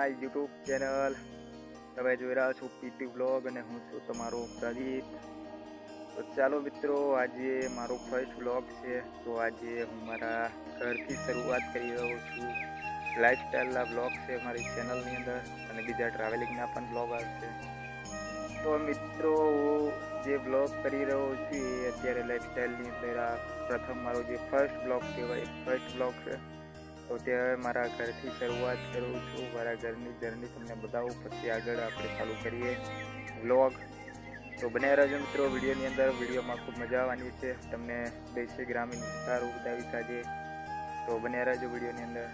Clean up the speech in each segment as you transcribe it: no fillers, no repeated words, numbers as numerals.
મારી YouTube channel. તમે જોઈ રહ્યા છો પીટી વ્લોગ અને હું છું તમારો પ્રદીપ. તો ચાલો મિત્રો, આજે મારો ફર્સ્ટ વ્લોગ છે. તો આજે હું મારા ઘરથી શરૂઆત કરી રહ્યો છું. લાઈફસ્ટાઈલના વ્લોગ છે મારી ચેનલની અંદર, અને બીજા ટ્રાવેલિંગના પણ વ્લોગ આવશે. તો મિત્રો, હું જે વ્લોગ કરી રહ્યો છું એ અત્યારે લાઈફસ્ટાઈલની અંદર આ પ્રથમ મારો જે ફર્સ્ટ વ્લોગ કહેવાય, ફર્સ્ટ વ્લોગ છે. તો ત્યારે મારા ઘરથી શરૂઆત કરું છું. મારા ઘરની જર્ની તમને બતાવું, પછી આગળ આપણે ચાલુ કરીએ વ્લોગ. તો બન્યા રહેજો મિત્રો વિડીયોની અંદર. વિડીયોમાં ખૂબ મજા આવવાની છે. તમને દેશી ગ્રામીણ વિસ્તારો બતાવીશ આજે. તો બન્યા રહેજો વિડીયોની અંદર.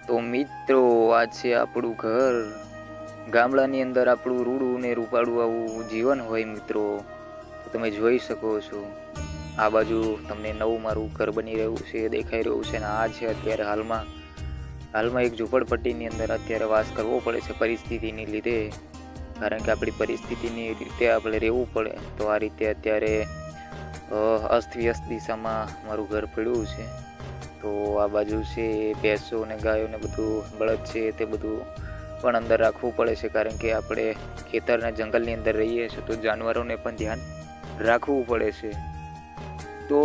તો મિત્રો, આ છે આપણું ઘર. ગામડાની અંદર આપણું રૂડું ને રૂપાળું આવું જીવન હોય મિત્રો. તો તમે જોઈ શકો છો, આ બાજુ તમને નવું મારું ઘર બની રહ્યું છે, દેખાઈ રહ્યું છે. અને આ છે અત્યારે હાલમાં એક ઝૂંપડપટ્ટીની અંદર અત્યારે વાસ કરવો પડે છે પરિસ્થિતિની લીધે. કારણ કે આપણી પરિસ્થિતિની રીતે આપણે રહેવું પડે. તો આ રીતે અત્યારે અસ્તવ્યસ્ત દિશામાં મારું ઘર પડ્યું છે. તો આ બાજુ છે ભેંસો ને ગાયો ને બધું, બળદ છે તે બધું પણ અંદર રાખવું પડે છે. કારણ કે આપણે ખેતરના જંગલની અંદર રહીએ છીએ, તો જાનવરોને પણ ધ્યાન રાખવું પડે છે. તો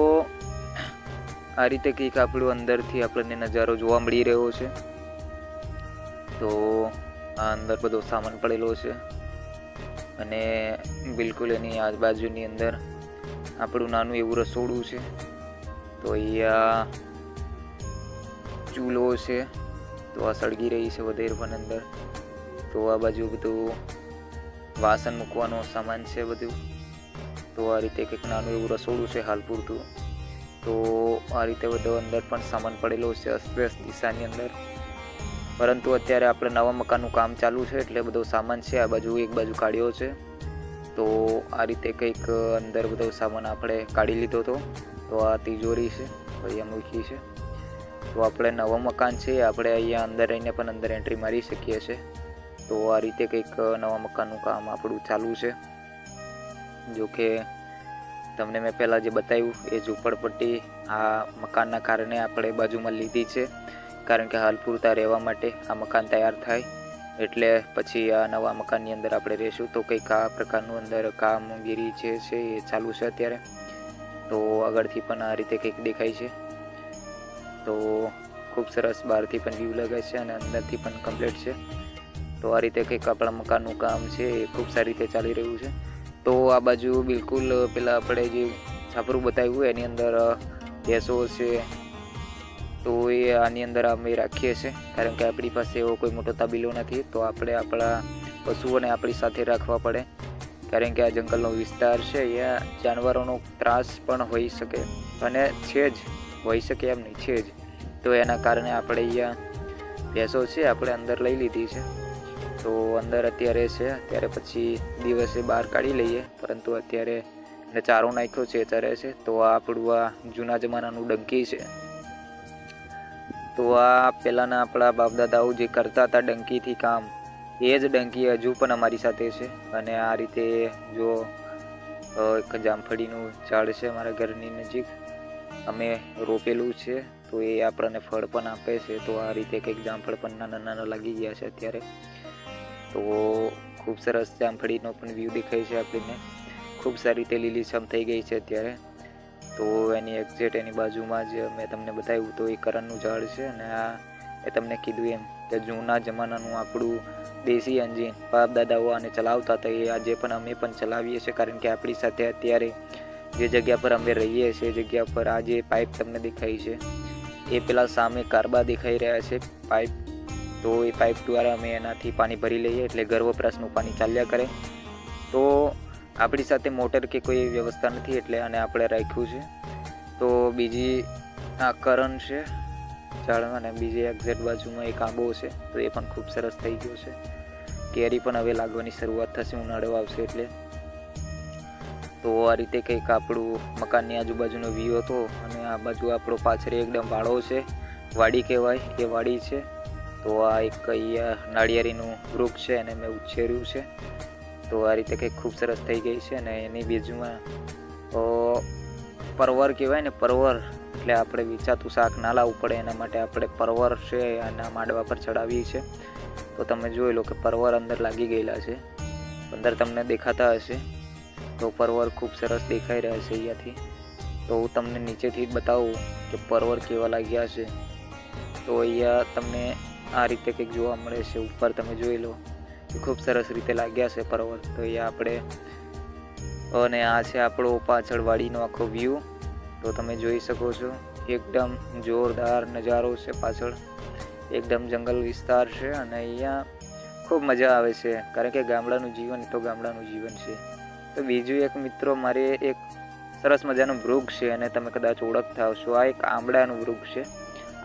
આ રીતે કંઈક આપણું અંદરથી આપણને નજારો જોવા મળી રહ્યો છે. તો આ અંદર બધો સામાન પડેલો છે, અને બિલકુલ એની આજુબાજુની અંદર આપણું નાનું એવું રસોડું છે. તો અહીંયા ચૂલો છે, તો આ સળગી રહી છે વધેર પણ અંદર. તો આ બાજુ બધું વાસણ મૂકવાનો સામાન છે બધું. તો આ રીતે કંઈક નાનું એવું રસોડું છે હાલ પૂરતું. તો આ રીતે બધો અંદર પણ સામાન પડેલો છે અસ્તવ્યસ્ત દિશાની અંદર. પરંતુ અત્યારે આપણે નવા મકાનનું કામ ચાલુ છે, એટલે બધો સામાન છે આ બાજુ એક બાજુ કાઢ્યો છે. તો આ રીતે કંઈક અંદર બધો સામાન આપણે કાઢી લીધો હતો. તો આ તિજોરી છે, અહીંયા મૂકી છે. તો આપણે નવા મકાન છે, આપણે અહીંયા અંદર રહીને પણ અંદર એન્ટ્રી મારી શકીએ છીએ. તો આ રીતે કંઈક નવા મકાનનું કામ આપણું ચાલુ છે. જો કે તમને મેં પહેલાં જે બતાવ્યું એ ઝૂંપડપટ્ટી આ મકાનના કારણે આપણે બાજુમાં લીધી છે. કારણ કે હાલ પૂરતા રહેવા માટે આ મકાન તૈયાર થાય એટલે પછી આ નવા મકાનની અંદર આપણે રહીશું. તો કંઈક આ પ્રકારનું અંદર કામગીરી જે છે એ ચાલુ છે અત્યારે. તો આગળથી પણ આ રીતે કંઈક દેખાય છે. તો ખૂબ સરસ બહારથી પણ વ્યૂ લગાય છે, અને અંદરથી પણ કમ્પ્લીટ છે. તો આ રીતે કંઈક આપણા મકાનનું કામ છે એ ખૂબ સારી રીતે ચાલી રહ્યું છે. તો આ બાજુ બિલકુલ પેલા આપણે જે છાપરું બતાવ્યું એની અંદર ભેંસો છે. તો એ આની અંદર અમે રાખીએ છીએ, કારણ કે આપણી પાસે એવો કોઈ મોટો તબેલો નથી. તો આપણે આપણા પશુઓને આપણી સાથે રાખવા પડે, કારણ કે આ જંગલનો વિસ્તાર છે. અહીંયા જાનવરોનો ત્રાસ પણ હોઈ શકે, અને છે જ, હોઈ શકે એમ નહીં, છે જ. તો એના કારણે આપણે અહીંયા ભેંસો છે આપણે અંદર લઈ લીધી છે. તો અંદર અત્યારે છે, ત્યારે પછી દિવસે બહાર કાઢી લઈએ. પરંતુ અત્યારે એને ચારો નાખ્યો છે, ચરે છે. તો આ આપણું આ જૂના જમાનાનું ડંકી છે. તો આ પહેલાંના આપણા બાપદાદાઓ જે કરતા હતા ડંકીથી કામ, એ જ ડંકી હજુ પણ અમારી સાથે છે. અને આ રીતે જો એક જામફળીનું ઝાડ છે અમારા ઘરની નજીક, અમે રોપેલું છે. તો એ આપણને ફળ પણ આપે છે. તો આ રીતે કંઈક જામફળ પણ નાના નાના લાગી ગયા છે અત્યારે. તો ખૂબ સરસ જામફળીનો પણ વ્યૂ દેખાય છે આપણને. ખૂબ સારી રીતે લીલીછમ થઈ ગઈ છે અત્યારે. તો એની એક્ઝેક્ટ એની બાજુમાં જ મેં તમને બતાવ્યું તો એ કરણનું ઝાડ છે. અને આ એ તમને કીધું એમ કે જૂના જમાનાનું આપણું દેશી એન્જિન બાપ દાદાઓ આને ચલાવતા હતા, એ આજે પણ અમે પણ ચલાવીએ છીએ. કારણ કે આપણી સાથે અત્યારે જે જગ્યા પર અમે રહીએ છીએ એ જગ્યા પર આ જે પાઇપ તમને દેખાય છે એ પેલા સામે કારબા દેખાઈ રહ્યા છે પાઇપ. તો એ પાઇપ દ્વારા અમે એનાથી પાણી ભરી લઈએ, એટલે ઘર વપરાશનું પાણી ચાલ્યા કરે. તો આપણી સાથે મોટર કે કોઈ વ્યવસ્થા નથી, એટલે આને આપણે રાખ્યું છે. તો બીજી આ કરણ છે ઝાડમાં, અને બીજી એક્ઝેક્ટ બાજુમાં એક આંબો છે. તો એ પણ ખૂબ સરસ થઈ ગયો છે. કેરી પણ હવે લાગવાની શરૂઆત થશે, ઉનાળો આવશે એટલે. તો આ રીતે કંઈક આપણું મકાનની આજુબાજુનો વ્યૂ હતો. અને આ બાજુ આપણો પાછળ એકદમ વાળો છે, વાડી કહેવાય એ વાડી છે. તો આ એક અહીંયા નાળિયેરીનું વૃક્ષ છે, અને મેં ઉછેર્યું છે. તો આ રીતે કંઈક ખૂબ સરસ થઈ ગઈ છે. અને એની બાજુમાં પરવર કહેવાય ને, પરવર એટલે આપણે વેચાતું શાક ના લાવવું પડે એના માટે આપણે પરવર છે આના માંડવા પર ચડાવીએ છીએ. તો તમે જોઈ લો કે પરવર અંદર લાગી ગયેલા છે, અંદર તમને દેખાતા હશે. તો પરવર ખૂબ સરસ દેખાઈ રહ્યા છે અહીંયાથી. તો હું તમને નીચેથી બતાવું કે પરવર કેવા લાગ્યા છે. તો અહીંયા તમને આ રીતે કંઈક જોવા મળે છે. ઉપર તમે જોઈ લો ખૂબ સરસ રીતે લાગ્યા છે પરવર. તો અહીંયા આપણે અને આ છે આપણો પાછળ વાડીનો આખો વ્યૂ. તો તમે જોઈ શકો છો એકદમ જોરદાર નજારો છે પાછળ, એકદમ જંગલ વિસ્તાર છે અને અહીંયા ખૂબ મજા આવે છે, કારણ કે ગામડાનું જીવન તો ગામડાનું જીવન છે. તો બીજું એક મિત્રો મારે એક સરસ મજાનું વૃક્ષ છે અને તમે કદાચ ઓળખતા હશો, આ એક આંબળાનું વૃક્ષ છે.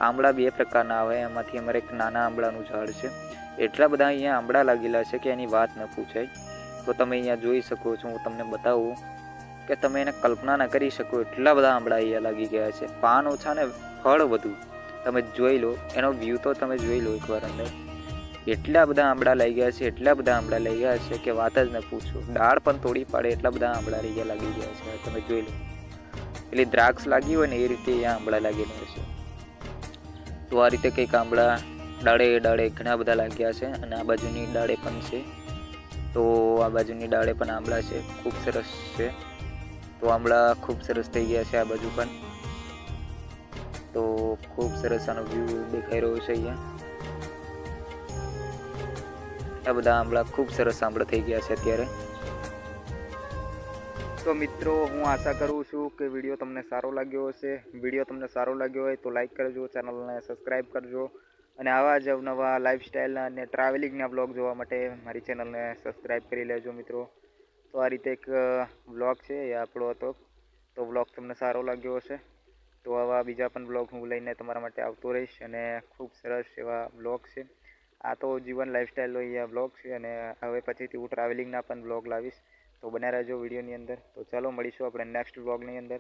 આંબળા બે પ્રકારના આવે, એમાંથી અમારે એક નાના આંબળાનું ઝાડ છે. એટલા બધા અહીંયા આંબળા લાગેલા છે કે એની વાત ન પૂછાય. તો તમે અહીંયા જોઈ શકો છો, હું તમને બતાવું કે તમે એને કલ્પના ન કરી શકો એટલા બધા આંબળા અહીંયા લાગી ગયા છે. પાન ઓછા ને ફળ વધુ. તમે જોઈ લો એનો વ્યૂ તો તમે જોઈ લો એકવાર અંદર. એટલા બધા આંબળા લઈ ગયા છે, એટલા બધા આંબળા લઈ ગયા છે કે વાત જ ન પૂછો. ડાળ પણ તોડી પાડે એટલા બધા આંબળા લાગી ગયા છે. તમે જોઈ લો, એટલે દ્રાક્ષ લાગી હોય ને એ રીતે અહીંયા આંબળા લાગેલા છે. તો આ રીતે કંઈક આંબળા ડાળે ઘણા બધા લાગ્યા છે અને આ બાજુની ડાળે પણ છે. તો આ બાજુની ડાળે પણ આંબળા છે, ખૂબ સરસ છે. તો આંબળા ખૂબ સરસ થઈ ગયા છે આ બાજુ પણ. તો ખૂબ સરસ આનો વ્યૂ દેખાઈ રહ્યો છે અહીંયા. આ બધા આંબળા ખૂબ સરસ આંબળા થઈ ગયા છે અત્યારે. તો મિત્રો હું આશા કરું છું કે વિડીયો તમને સારો લાગ્યો હશે. વિડીયો તમને સારો લાગ્યો હોય તો લાઈક કરજો, ચેનલને સબસ્ક્રાઈબ કરજો અને આવા જ અવનવા લાઈફસ્ટાઈલના અને ટ્રાવેલિંગના બ્લોગ જોવા માટે મારી ચેનલને સબસ્ક્રાઈબ કરી લેજો મિત્રો. તો આ રીતે એક બ્લોગ છે એ આપણો હતો. તો બ્લોગ તમને સારો લાગ્યો હશે તો આવા બીજા પણ બ્લોગ હું લઈને તમારા માટે આવતો રહીશ અને ખૂબ સરસ એવા બ્લોગ છે. આ તો જીવન લાઈફસ્ટાઈલનો અહીંયા બ્લોગ છે અને હવે પછીથી હું ટ્રાવેલિંગના પણ બ્લોગ લાવીશ. તો બન્યા રહેજો વિડીયોની અંદર. તો ચાલો મળીશું આપણે નેક્સ્ટ બ્લોગની અંદર.